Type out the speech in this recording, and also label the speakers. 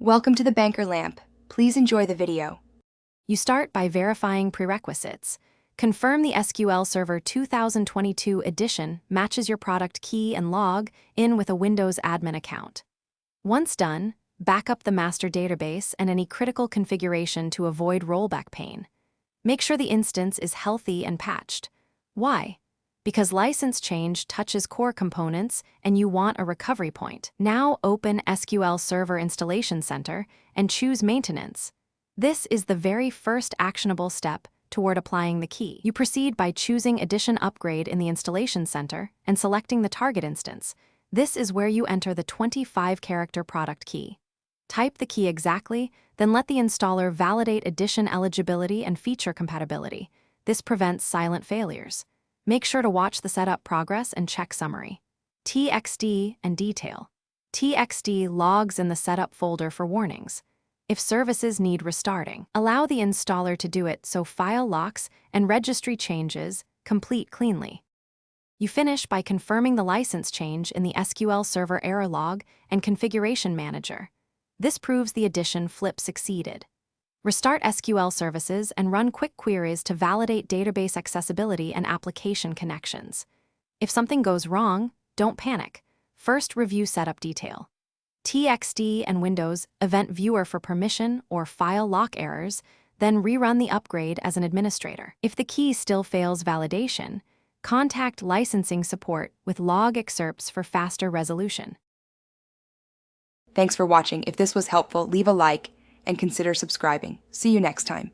Speaker 1: Welcome to the Banker Lamp. Please enjoy the video.
Speaker 2: You start by verifying prerequisites. Confirm the SQL Server 2022 edition matches your product key and log in with a Windows admin account. Once done, back up the master database and any critical configuration to avoid rollback pain. Make sure the instance is healthy and patched. Why? Because license change touches core components and you want a recovery point. Now open SQL Server Installation Center and choose Maintenance. This is the very first actionable step toward applying the key. You proceed by choosing Edition Upgrade in the Installation Center and selecting the target instance. This is where you enter the 25-character product key. Type the key exactly, then let the installer validate edition eligibility and feature compatibility. This prevents silent failures. Make sure to watch the setup progress and check summary. TXT and detail. TXT logs in the setup folder for warnings. If services need restarting, allow the installer to do it so file locks and registry changes complete cleanly. You finish by confirming the license change in the SQL Server error log and configuration manager. This proves the addition flip succeeded. Restart SQL services and run quick queries to validate database accessibility and application connections. If something goes wrong, don't panic. First, review setup detail. TXT and Windows Event Viewer for permission or file lock errors, then rerun the upgrade as an administrator. If the key still fails validation, contact licensing support with log excerpts for faster resolution.
Speaker 1: Thanks for watching. If this was helpful, leave a like and consider subscribing. See you next time.